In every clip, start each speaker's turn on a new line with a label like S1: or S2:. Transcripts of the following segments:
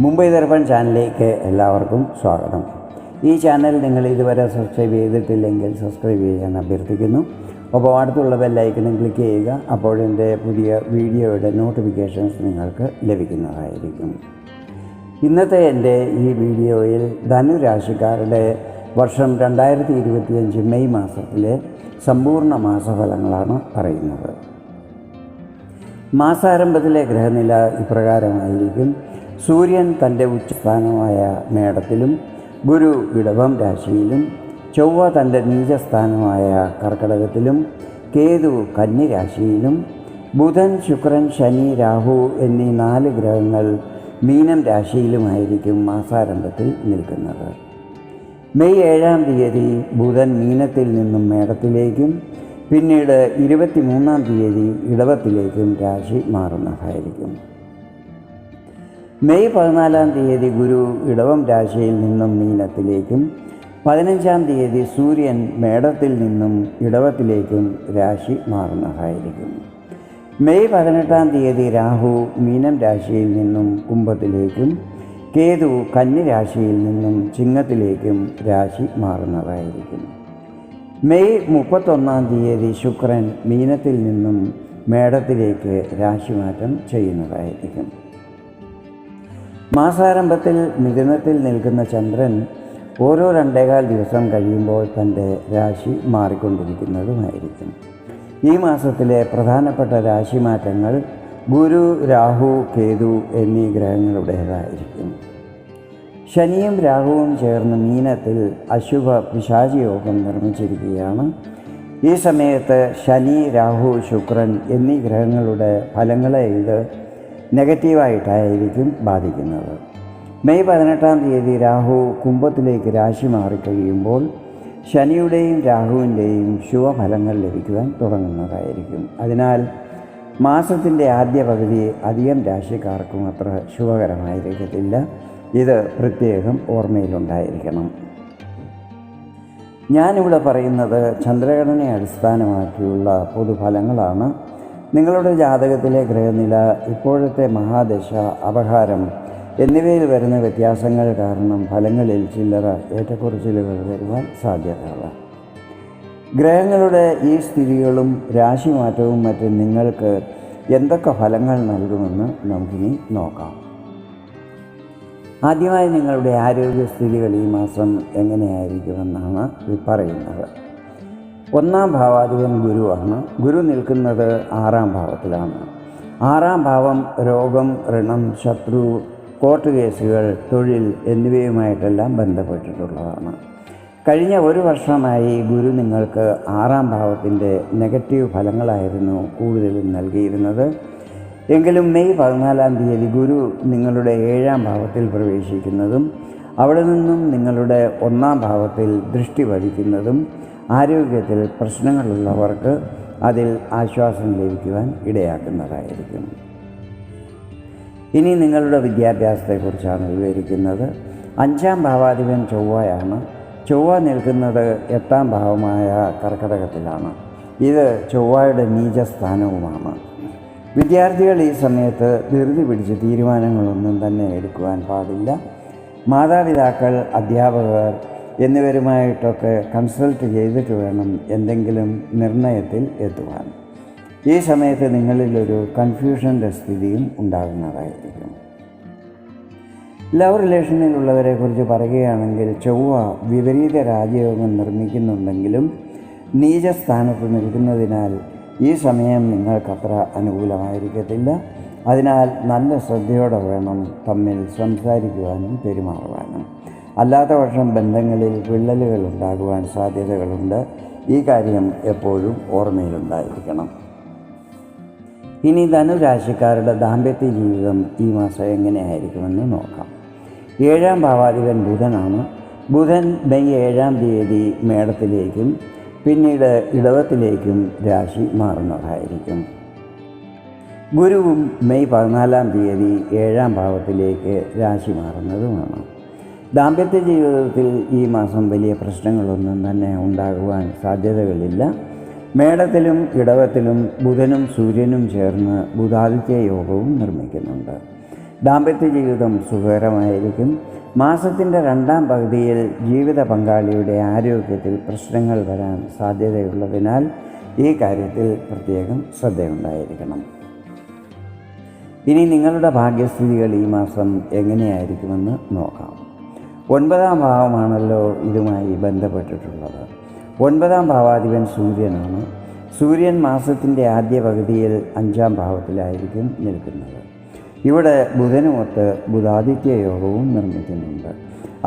S1: മുംബൈ ദർപ്പൺ ചാനലിലേക്ക് എല്ലാവർക്കും സ്വാഗതം. ഈ ചാനൽ നിങ്ങൾ ഇതുവരെ സബ്സ്ക്രൈബ് ചെയ്തിട്ടില്ലെങ്കിൽ സബ്സ്ക്രൈബ് ചെയ്യാൻ അഭ്യർത്ഥിക്കുന്നു. അപ്പോൾ അടുത്തുള്ള ബെല്ലൈക്കനും ക്ലിക്ക് ചെയ്യുക. അപ്പോഴെൻ്റെ പുതിയ വീഡിയോയുടെ നോട്ടിഫിക്കേഷൻസ് നിങ്ങൾക്ക് ലഭിക്കുന്നതായിരിക്കും. ഇന്നത്തെ എൻ്റെ ഈ വീഡിയോയിൽ ധനുരാശിക്കാരുടെ വർഷം 2025 മെയ് മാസത്തിലെ സമ്പൂർണ്ണ മാസഫലങ്ങളാണ് പറയുന്നത്. മാസാരംഭത്തിലെ ഗ്രഹനില ഇപ്രകാരമായിരിക്കും. സൂര്യൻ തൻ്റെ ഉച്ചസ്ഥാനമായ മേടത്തിലും, ഗുരു ഇടവം രാശിയിലും, ചൊവ്വ തൻ്റെ നീചസ്ഥാനമായ കർക്കടകത്തിലും, കേതു കന്നി രാശിയിലും, ബുധൻ ശുക്രൻ ശനി രാഹു എന്നീ 4 ഗ്രഹങ്ങൾ മീനം രാശിയിലുമായിരിക്കും മാസാരംഭത്തിൽ നിൽക്കുന്നത്. മെയ് 7-ാം തീയതി ബുധൻ മീനത്തിൽ നിന്നും മേടത്തിലേക്കും പിന്നീട് 23-ാം തീയതി ഇടവത്തിലേക്കും രാശി മാറുന്നതായിരിക്കും. മെയ് 14-ാം തീയതി ഗുരു ഇടവം രാശിയിൽ നിന്നും മീനത്തിലേക്കും 15-ാം തീയതി സൂര്യൻ മേടത്തിൽ നിന്നും ഇടവത്തിലേക്കും രാശി മാറുന്നതായിരിക്കും. മെയ് 18-ാം തീയതി രാഹു മീനം രാശിയിൽ നിന്നും കുംഭത്തിലേക്കും കേതു കന്നി രാശിയിൽ നിന്നും ചിങ്ങത്തിലേക്കും രാശി മാറുന്നതായിരിക്കും. മെയ് 31-ാം തീയതി ശുക്രൻ മീനത്തിൽ നിന്നും മേടത്തിലേക്ക് രാശിമാറ്റം ചെയ്യുന്നതായിരിക്കും. മാസാരംഭത്തിൽ മിഥുനത്തിൽ നിൽക്കുന്ന ചന്ദ്രൻ ഓരോ 2.25 ദിവസം കഴിയുമ്പോൾ തൻ്റെ രാശി മാറിക്കൊണ്ടിരിക്കുന്നതുമായിരിക്കും. ഈ മാസത്തിലെ പ്രധാനപ്പെട്ട രാശിമാറ്റങ്ങൾ ഗുരു രാഹു കേതു എന്നീ ഗ്രഹങ്ങളുടേതായിരിക്കും. ശനിയും രാഹുവും ചേർന്ന് മീനത്തിൽ അശുഭ പിശാചി യോഗം നിർമ്മിച്ചിരിക്കുകയാണ്. ഈ സമയത്ത് ശനി രാഹു ശുക്രൻ എന്നീ ഗ്രഹങ്ങളുടെ ഫലങ്ങളെ ഇത് നെഗറ്റീവായിട്ടായിരിക്കും ബാധിക്കുന്നത്. മെയ് 18-ാം തീയതി രാഹു കുംഭത്തിലേക്ക് രാശി മാറിക്കഴിയുമ്പോൾ ശനിയുടെയും രാഹുവിൻ്റെയും ശുഭഫലങ്ങൾ ലഭിക്കുവാൻ തുടങ്ങുന്നതായിരിക്കും. അതിനാൽ മാസത്തിൻ്റെ ആദ്യ പകുതി അധികം രാശിക്കാർക്കും അത്ര ശുഭകരമായിരിക്കത്തില്ല. ഇത് പ്രത്യേകം ഓർമ്മയിലുണ്ടായിരിക്കണം. ഞാനിവിടെ പറയുന്നത് ചന്ദ്രഘടനയെ അടിസ്ഥാനമാക്കിയുള്ള പൊതുഫലങ്ങളാണ്. നിങ്ങളുടെ ജാതകത്തിലെ ഗ്രഹനില, ഇപ്പോഴത്തെ മഹാദശ, അപഹാരം എന്നിവയിൽ വരുന്ന വ്യത്യാസങ്ങൾ കാരണം ഫലങ്ങളിൽ ചില്ലറ ഏറ്റക്കുറച്ചിലുകൾ വരുവാൻ സാധ്യതയാണ്. ഗ്രഹങ്ങളുടെ ഈ സ്ഥിതികളും രാശിമാറ്റവും മറ്റും നിങ്ങൾക്ക് എന്തൊക്കെ ഫലങ്ങൾ നൽകുമെന്ന് നമുക്കിനി നോക്കാം. ആദ്യമായി നിങ്ങളുടെ ആരോഗ്യസ്ഥിതികൾ ഈ മാസം എങ്ങനെയായിരിക്കുമെന്നാണ് പറയുന്നത്. 1-ാം ഭാവാധിപൻ ഗുരുവാണ്. ഗുരു നിൽക്കുന്നത് 6-ാം ഭാവത്തിലാണ്. 6-ാം ഭാവം രോഗം, ഋണം, ശത്രു, കോർട്ട് കേസുകൾ, തൊഴിൽ എന്നിവയുമായിട്ടെല്ലാം ബന്ധപ്പെട്ടിട്ടുള്ളതാണ്. കഴിഞ്ഞ 1 വർഷമായി ഗുരു നിങ്ങൾക്ക് 6-ാം ഭാവത്തിൻ്റെ നെഗറ്റീവ് ഫലങ്ങളായിരുന്നു കൂടുതലും നൽകിയിരുന്നത്. എങ്കിലും മെയ് 14-ാം തീയതി ഗുരു നിങ്ങളുടെ 7-ാം ഭാവത്തിൽ പ്രവേശിക്കുന്നതും അവിടെ നിന്നും നിങ്ങളുടെ 1-ാം ഭാവത്തിൽ ദൃഷ്ടി പതിക്കുന്നതും ആരോഗ്യത്തിൽ പ്രശ്നങ്ങളുള്ളവർക്ക് അതിൽ ആശ്വാസം ലഭിക്കുവാൻ ഇടയാക്കുന്നതായിരിക്കും. ഇനി നിങ്ങളുടെ വിദ്യാഭ്യാസത്തെക്കുറിച്ചാണ് വിവരിക്കുന്നത്. 5-ാം ഭാവാധിപൻ ചൊവ്വയാണ്. ചൊവ്വ നിൽക്കുന്നത് 8-ാം ഭാവമായ കർക്കടകത്തിലാണ്. ഇത് ചൊവ്വയുടെ നീചസ്ഥാനവുമാണ്. വിദ്യാർത്ഥികൾ ഈ സമയത്ത് ധൃതി പിടിച്ച് തീരുമാനങ്ങളൊന്നും തന്നെ എടുക്കുവാൻ പാടില്ല. മാതാപിതാക്കൾ, അധ്യാപകർ എന്നിവരുമായിട്ടൊക്കെ കൺസൾട്ട് ചെയ്തിട്ട് വേണം എന്തെങ്കിലും നിർണയത്തിൽ എത്തുവാൻ. ഈ സമയത്ത് നിങ്ങളിലൊരു കൺഫ്യൂഷൻ്റെ സ്ഥിതിയും ഉണ്ടാകുന്നതായിരിക്കും. ലവ് റിലേഷനിലുള്ളവരെ കുറിച്ച് പറയുകയാണെങ്കിൽ ചൊവ്വ വിപരീത രാജയോഗം നിർമ്മിക്കുന്നുണ്ടെങ്കിലും നീചസ്ഥാനത്ത് നിൽക്കുന്നതിനാൽ ഈ സമയം നിങ്ങൾക്കത്ര അനുകൂലമായിരിക്കത്തില്ല. അതിനാൽ നല്ല ശ്രദ്ധയോടെ വേണം തമ്മിൽ സംസാരിക്കുവാനും പെരുമാറുവാനും. അല്ലാത്ത പക്ഷം ബന്ധങ്ങളിൽ വിള്ളലുകൾ ഉണ്ടാകുവാൻ സാധ്യതകളുണ്ട്. ഈ കാര്യം എപ്പോഴും ഓർമ്മയിലുണ്ടായിരിക്കണം. ഇനി ധനുരാശിക്കാരുടെ ദാമ്പത്യ ജീവിതം ഈ മാസം എങ്ങനെയായിരിക്കുമെന്ന് നോക്കാം. 7-ാം ഭാവാധിപൻ ബുധനാണ്. ബുധൻ മെയ് 7-ാം തീയതി മേടത്തിലേക്കും പിന്നീട് ഇടവത്തിലേക്കും രാശി മാറുന്നതായിരിക്കും. ഗുരുവും മെയ് 14-ാം തീയതി 7-ാം ഭാവത്തിലേക്ക് രാശി മാറുന്നതുമാണ്. ദാമ്പത്യ ജീവിതത്തിൽ ഈ മാസം വലിയ പ്രശ്നങ്ങളൊന്നും തന്നെ ഉണ്ടാകുവാൻ സാധ്യതകളില്ല. മേടത്തിലും ഇടവത്തിലും ബുധനും സൂര്യനും ചേർന്ന് ബുധാദിത്യ യോഗവും നിർമ്മിക്കുന്നുണ്ട്. ദാമ്പത്യ ജീവിതം സുഖകരമായിരിക്കും. മാസത്തിൻ്റെ രണ്ടാം പകുതിയിൽ ജീവിത പങ്കാളിയുടെ ആരോഗ്യത്തിൽ പ്രശ്നങ്ങൾ വരാൻ സാധ്യതയുള്ളതിനാൽ ഈ കാര്യത്തിൽ പ്രത്യേകം ശ്രദ്ധയുണ്ടായിരിക്കണം. ഇനി നിങ്ങളുടെ ഭാഗ്യസ്ഥിതികൾ ഈ മാസം എങ്ങനെയായിരിക്കുമെന്ന് നോക്കാം. 9ാം ഭാവമാണല്ലോ ഇതുമായി ബന്ധപ്പെട്ടിട്ടുള്ളത്. 9ാം ഭാവാധിപൻ സൂര്യനാണ്. സൂര്യൻ മാസത്തിൻ്റെ ആദ്യ പകുതിയിൽ 5ാം ഭാവത്തിലായിരിക്കും നിൽക്കുന്നത്. ഇവിടെ ബുധനുമൊത്ത് ബുധാദിത്യ യോഗവും നിർമ്മിക്കുന്നുണ്ട്.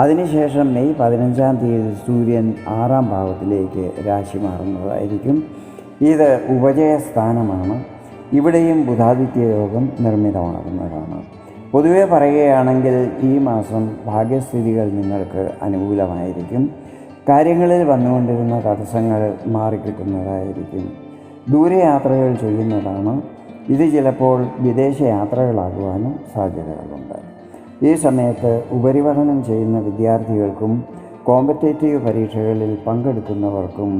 S1: അതിനുശേഷം മെയ് 15-ാം തീയതി സൂര്യൻ 6ാം ഭാവത്തിലേക്ക് രാശി മാറുന്നതായിരിക്കും. ഇത് ഉപജയസ്ഥാനമാണ്. ഇവിടെയും ബുധാദിത്യ യോഗം നിർമ്മിതമാകുന്നതാണ്. പൊതുവെ പറയുകയാണെങ്കിൽ ഈ മാസം ഭാഗ്യസ്ഥിതികൾ നിങ്ങൾക്ക് അനുകൂലമായിരിക്കും. കാര്യങ്ങളിൽ വന്നുകൊണ്ടിരുന്ന തടസ്സങ്ങൾ മാറിക്കിട്ടുന്നതായിരിക്കും. ദൂരയാത്രകൾ ചെയ്യുന്നതാണ്. ഇത് ചിലപ്പോൾ വിദേശ യാത്രകളാകുവാനും സാധ്യതകളുണ്ട്. ഈ സമയത്ത് ഉപരിപഠനം ചെയ്യുന്ന വിദ്യാർത്ഥികൾക്കും കോമ്പറ്റേറ്റീവ് പരീക്ഷകളിൽ പങ്കെടുക്കുന്നവർക്കും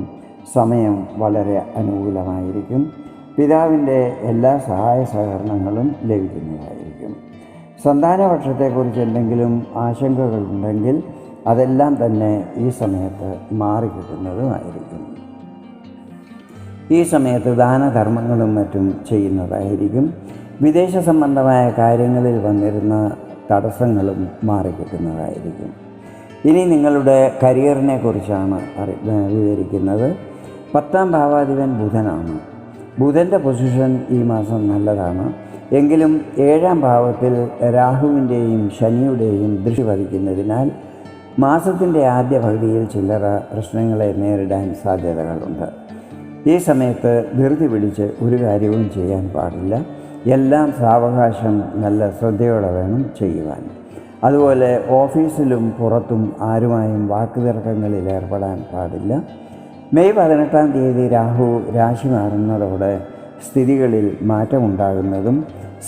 S1: സമയം വളരെ അനുകൂലമായിരിക്കും. പിതാവിൻ്റെ എല്ലാ സഹായ സഹകരണങ്ങളും ലഭിക്കുന്നതായിരിക്കും. സന്താനപക്ഷത്തെക്കുറിച്ച് എന്തെങ്കിലും ആശങ്കകളുണ്ടെങ്കിൽ അതെല്ലാം തന്നെ ഈ സമയത്ത് മാറിക്കിട്ടുന്നതുമായിരിക്കും. ഈ സമയത്ത് ദാനധർമ്മങ്ങളും മറ്റും ചെയ്യുന്നതായിരിക്കും. വിദേശ സംബന്ധമായ കാര്യങ്ങളിൽ വന്നിരുന്ന തടസ്സങ്ങളും മാറിക്കിട്ടുന്നതായിരിക്കും. ഇനി നിങ്ങളുടെ കരിയറിനെ കുറിച്ചാണ് വിവരിക്കുന്നത്. 10ാം ഭാവാധിപൻ ബുധനാണ്. ബുധൻ്റെ പൊസിഷൻ ഈ മാസം നല്ലതാണ്. എങ്കിലും 7ാം ഭാവത്തിൽ രാഹുവിൻ്റെയും ശനിയുടെയും ദൃഷ്ടി പതിക്കുന്നതിനാൽ മാസത്തിൻ്റെ ആദ്യ പകുതിയിൽ ചില്ലറ പ്രശ്നങ്ങളെ നേരിടാൻ സാധ്യതകളുണ്ട്. ഈ സമയത്ത് ധൃതി പിടിച്ച് ഒരു കാര്യവും ചെയ്യാൻ പാടില്ല. എല്ലാം സാവകാശം നല്ല ശ്രദ്ധയോടെ വേണം ചെയ്യുവാൻ. അതുപോലെ ഓഫീസിലും പുറത്തും ആരുമായും വാക്കുതർക്കങ്ങളിൽ ഏർപ്പെടാൻ പാടില്ല. മെയ് 18-ാം തീയതി രാഹു രാശി മാറുന്നതോടെ സ്ഥിതികളിൽ മാറ്റമുണ്ടാകുന്നതും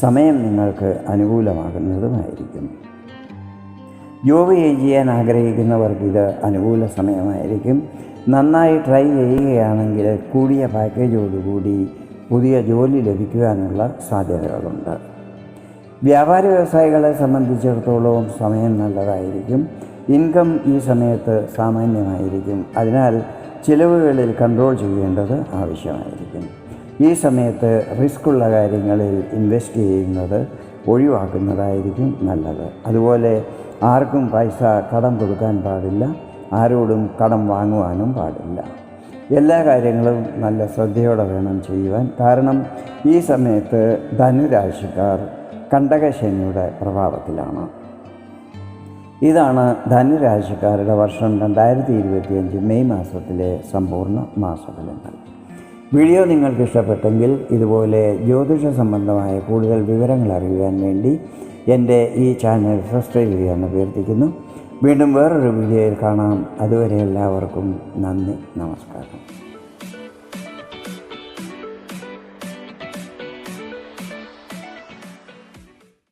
S1: സമയം നിങ്ങൾക്ക് അനുകൂലമാകുന്നതുമായിരിക്കും. ജോബ് ചെയ്യാൻ ആഗ്രഹിക്കുന്നവർക്ക് ഇത് അനുകൂല സമയമായിരിക്കും. നന്നായി ട്രൈ ചെയ്യുകയാണെങ്കിൽ കൂടിയ പാക്കേജോടുകൂടി പുതിയ ജോലി ലഭിക്കുവാനുള്ള സാധ്യതകളുണ്ട്. വ്യാപാര വ്യവസായികളെ സംബന്ധിച്ചിടത്തോളം സമയം നല്ലതായിരിക്കും. ഇൻകം ഈ സമയത്ത് സാമാന്യമായിരിക്കും. അതിനാൽ ചിലവുകളിൽ കൺട്രോൾ ചെയ്യേണ്ടത് ആവശ്യമായിരിക്കും. ഈ സമയത്ത് റിസ്ക്കുള്ള കാര്യങ്ങളിൽ ഇൻവെസ്റ്റ് ചെയ്യുന്നത് ഒഴിവാക്കുന്നതായിരിക്കും നല്ലത്. അതുപോലെ ആർക്കും പൈസ കടം കൊടുക്കാൻ പാടില്ല. ആരോടും കടം വാങ്ങുവാനും പാടില്ല. എല്ലാ കാര്യങ്ങളും നല്ല ശ്രദ്ധയോടെ വേണം ചെയ്യുവാൻ. കാരണം ഈ സമയത്ത് ധനുരാശിക്കാർ കണ്ടകശനിയുടെ പ്രഭാവത്തിലാണ്. ഇതാണ് ധനുരാശിക്കാരുടെ വർഷം 2025 മെയ് മാസത്തിലെ സമ്പൂർണ്ണ മാസഫലങ്ങൾ. വീഡിയോ നിങ്ങൾക്ക് ഇഷ്ടപ്പെട്ടെങ്കിൽ ഇതുപോലെ ജ്യോതിഷ സംബന്ധമായ കൂടുതൽ വിവരങ്ങൾ അറിയുവാൻ വേണ്ടി എൻ്റെ ഈ ചാനൽ സബ്സ്ക്രൈബ് ചെയ്യാൻ അഭ്യർത്ഥിക്കുന്നു. വീണ്ടും വേറൊരു വീഡിയോയിൽ കാണാം. അതുവരെ എല്ലാവർക്കും നന്ദി, നമസ്കാരം.